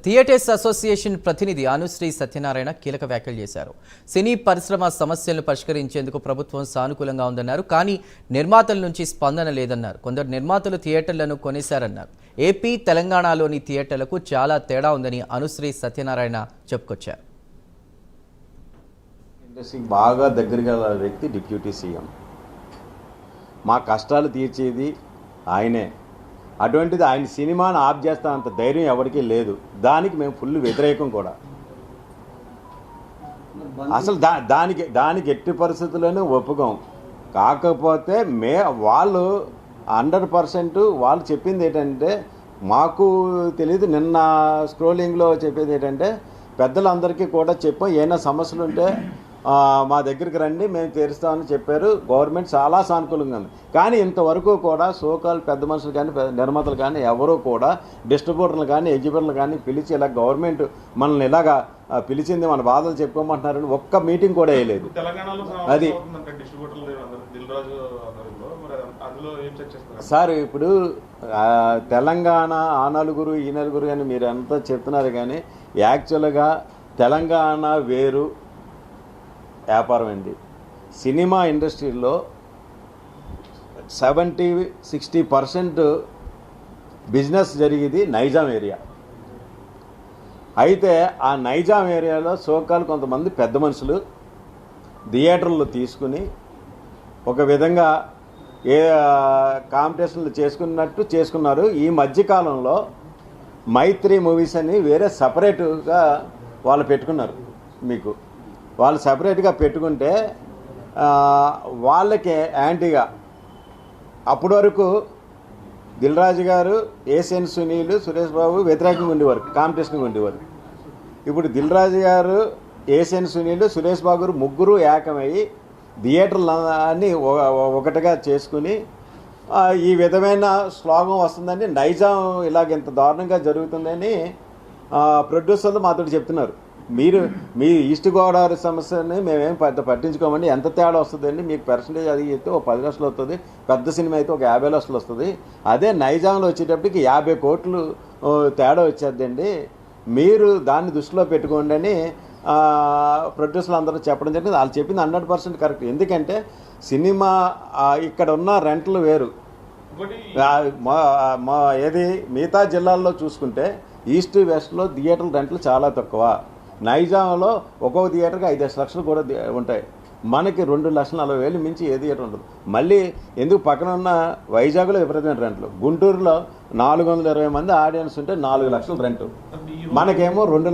Theatres association ప్రతినిధి అనుశ్రీ సత్యనారాయణ కీలక వ్యాఖ్యలు చేశారు. సినీ పరిశ్రమ సమస్యలను పరిష్కరించేందుకు ప్రభుత్వం సానుకూలంగా ఉందన్నారు. కానీ నిర్మాతల నుంచి స్పందన లేదన్నారు. కొందరు నిర్మాతలు థియేటర్లను కొనేశారన్నారు. ఏపీ, తెలంగాణలోని థియేటర్లకు చాలా తేడా ఉందని అనుశ్రీ సత్యనారాయణ చెప్పుకొచ్చారు. ఇండస్ట్రీకి బాగా దగ్గరగా వ్యక్తి డిప్యూటీ సీఎం. మా కష్టాలు తీర్చేది ఆయనే. అటువంటిది ఆయన సినిమాను ఆఫ్ చేస్తా అంత ధైర్యం ఎవరికీ లేదు. దానికి మేము ఫుల్ వ్యతిరేకం కూడా. అసలు దానికి ఎట్టి పరిస్థితుల్లోనూ ఒప్పుకోం. కాకపోతే వాళ్ళు 100% వాళ్ళు చెప్పింది ఏంటంటే, మాకు తెలియదు, నిన్న స్క్రోలింగ్లో చెప్పేది ఏంటంటే, పెద్దలందరికీ కూడా చెప్పాం, ఏమైనా సమస్యలు ఉంటే మా దగ్గరికి రండి, మేము తీరుస్తామని చెప్పారు. గవర్నమెంట్ చాలా సానుకూలంగా ఉంది. కానీ ఇంతవరకు కూడా సోకాల్ పెద్ద మనుషులు కానీ నిర్మాతలు కానీ ఎవరూ కూడా డిస్ట్రిబ్యూటర్లు కానీ ఎగ్జిబిటర్లు కానీ పిలిచి ఇలా గవర్నమెంట్ మనల్ని ఇలాగా పిలిచింది, మన బాధలు చెప్పుకోమంటున్నారని ఒక్క మీటింగ్ కూడా వేయలేదు. అది సార్, ఇప్పుడు తెలంగాణ ఆ నలుగురు ఈ నలుగురు అని మీరు అంతా చెప్తున్నారు. కానీ యాక్చువల్గా తెలంగాణ వేరు వ్యాపారం అండి. సినిమా ఇండస్ట్రీలో 70-60% బిజినెస్ జరిగేది నైజాం ఏరియా. అయితే ఆ నైజాం ఏరియాలో సోకాలు కొంతమంది పెద్ద మనుషులు థియేటర్లు తీసుకుని ఒక విధంగా కాంపిటీషన్లు చేసుకున్నట్టు చేసుకున్నారు. ఈ మధ్యకాలంలో మైత్రి మూవీస్ అని వేరే సపరేట్గా వాళ్ళు పెట్టుకున్నారు. వాళ్ళు సపరేట్గా పెట్టుకుంటే వాళ్ళకే యాంటీగా అప్పటి వరకు దిల్ రాజు గారు, ఏసియన్ సునీల్, సురేష్ బాబు వ్యతిరేకంగా ఉండేవారు, కాంపిటీషన్గా ఉండేవారు. ఇప్పుడు దిల్ రాజు గారు, ఏసియన్ సునీల్, సురేష్ బాబు గారు ముగ్గురు ఏకమయ్యి థియేటర్లు అన్నీ ఒకటిగా చేసుకుని ఈ విధమైన శ్లోగం వస్తుందని, నైజాం ఇలాగ ఇంత దారుణంగా జరుగుతుందని ప్రొడ్యూసర్లు మాతో చెప్తున్నారు. మీ ఈస్ట్ గోదావరి సమస్యని మేమేం పెద్ద పట్టించుకోమండి. ఎంత తేడా వస్తుందండి, మీకు పర్సంటేజ్ అది అయితే ఒక 10 లక్షలు వస్తుంది, పెద్ద సినిమా అయితే ఒక 50 లక్షలు వస్తుంది. అదే నైజాంలో వచ్చేటప్పటికి 50 కోట్లు తేడా వచ్చేద్దండి. మీరు దాన్ని దృష్టిలో పెట్టుకోండి అని ప్రొడ్యూసర్లు అందరూ చెప్పడం జరిగింది. వాళ్ళు చెప్పింది 100% కరెక్ట్. ఎందుకంటే సినిమా ఇక్కడ ఉన్న రెంట్లు వేరు. ఏది మిగతా జిల్లాల్లో చూసుకుంటే ఈస్ట్ వెస్ట్లో థియేటర్ల రెంట్లు చాలా తక్కువ. నైజాంలో ఒక్కొక్క థియేటర్కి 5-6 లక్షలు కూడా ఉంటాయి. మనకి 2,40,000 మించి ఏ థియేటర్ ఉండదు. మళ్ళీ ఎందుకు పక్కన ఉన్న వైజాగ్లో విపరీతమైన రెంట్లు, గుంటూరులో 420 మంది ఆడియన్స్ ఉంటే 4 లక్షలు రెంటు, మనకేమో 2